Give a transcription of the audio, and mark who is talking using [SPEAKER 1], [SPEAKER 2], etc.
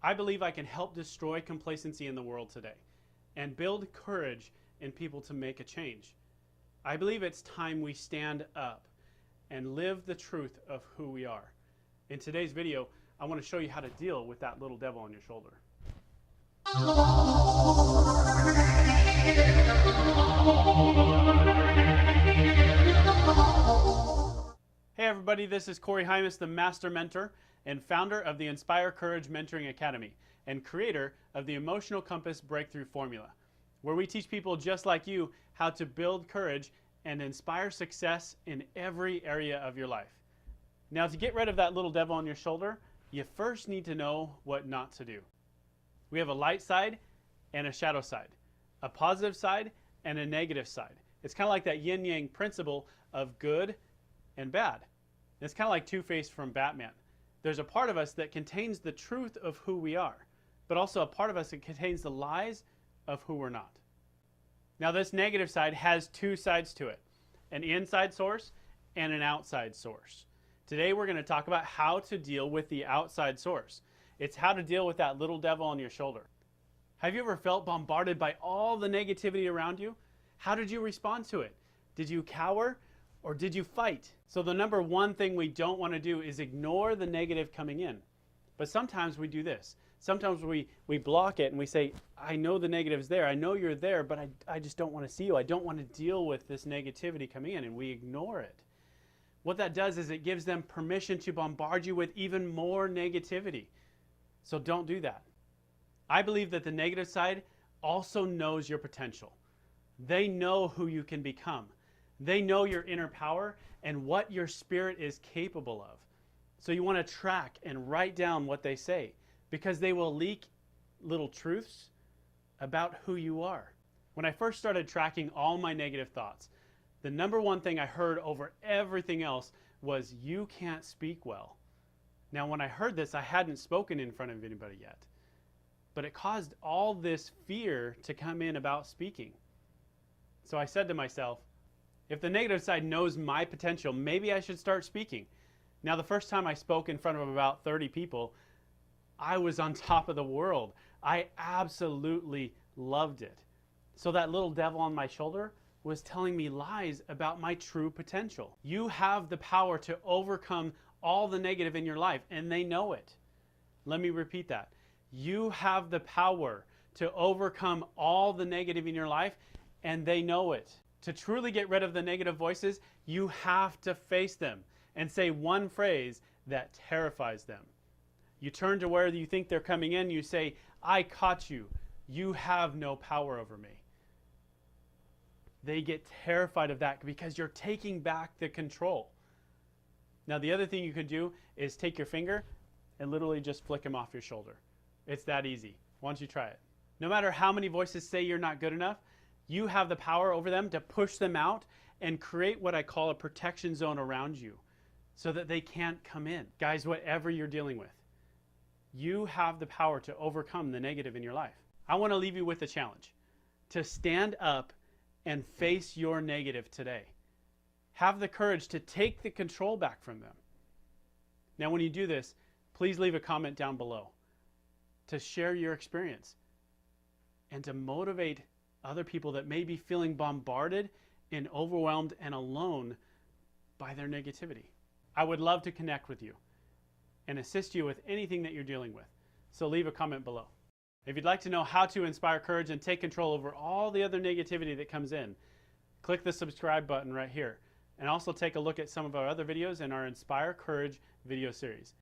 [SPEAKER 1] I believe I can help destroy complacency in the world today and build courage in people to make a change. I believe it's time we stand up and live the truth of who we are. In today's video, I want to show you how to deal with that little devil on your shoulder. Hey everybody, this is Cory Hymas, the Master Mentor and founder of the Inspire Courage Mentoring Academy and creator of the Emotional Compass Breakthrough Formula, where we teach people just like you how to build courage and inspire success in every area of your life. Now, to get rid of that little devil on your shoulder, you first need to know what not to do. We have a light side and a shadow side, a positive side and a negative side. It's kind of like that yin-yang principle of good and bad. It's kind of like Two-Face from Batman. There's a part of us that contains the truth of who we are, but also a part of us that contains the lies of who we're not. Now, this negative side has two sides to it, an inside source and an outside source. Today, we're going to talk about how to deal with the outside source. It's how to deal with that little devil on your shoulder. Have you ever felt bombarded by all the negativity around you? How did you respond to it? Did you cower or did you fight? So the number one thing we don't want to do is ignore the negative coming in. But sometimes we do this. Sometimes we block it and we say, I know the negative's there. I know you're there, but I just don't want to see you. I don't want to deal with this negativity coming in, and we ignore it. What that does is it gives them permission to bombard you with even more negativity. So don't do that. I believe that the negative side also knows your potential. They know who you can become. They know your inner power and what your spirit is capable of. So you want to track and write down what they say, because they will leak little truths about who you are. When I first started tracking all my negative thoughts, the number one thing I heard over everything else was, you can't speak well. Now, when I heard this, I hadn't spoken in front of anybody yet, but it caused all this fear to come in about speaking. So I said to myself, if the negative side knows my potential, maybe I should start speaking. Now, the first time I spoke in front of about 30 people, I was on top of the world. I absolutely loved it. So that little devil on my shoulder was telling me lies about my true potential. You have the power to overcome all the negative in your life, and they know it. Let me repeat that. You have the power to overcome all the negative in your life, and they know it. To truly get rid of the negative voices, you have to face them and say one phrase that terrifies them. You turn to where you think they're coming in, you say, I caught you. You have no power over me. They get terrified of that because you're taking back the control. Now, the other thing you could do is take your finger and literally just flick them off your shoulder. It's that easy. Why don't you try it? No matter how many voices say you're not good enough, you have the power over them to push them out and create what I call a protection zone around you so that they can't come in. Guys, whatever you're dealing with, you have the power to overcome the negative in your life. I want to leave you with a challenge to stand up and face your negative today. Have the courage to take the control back from them. Now, when you do this, please leave a comment down below to share your experience and to motivate other people that may be feeling bombarded and overwhelmed and alone by their negativity. I would love to connect with you and assist you with anything that you're dealing with. So leave a comment below. If you'd like to know how to inspire courage and take control over all the other negativity that comes in, click the subscribe button right here. And also take a look at some of our other videos in our Inspire Courage video series.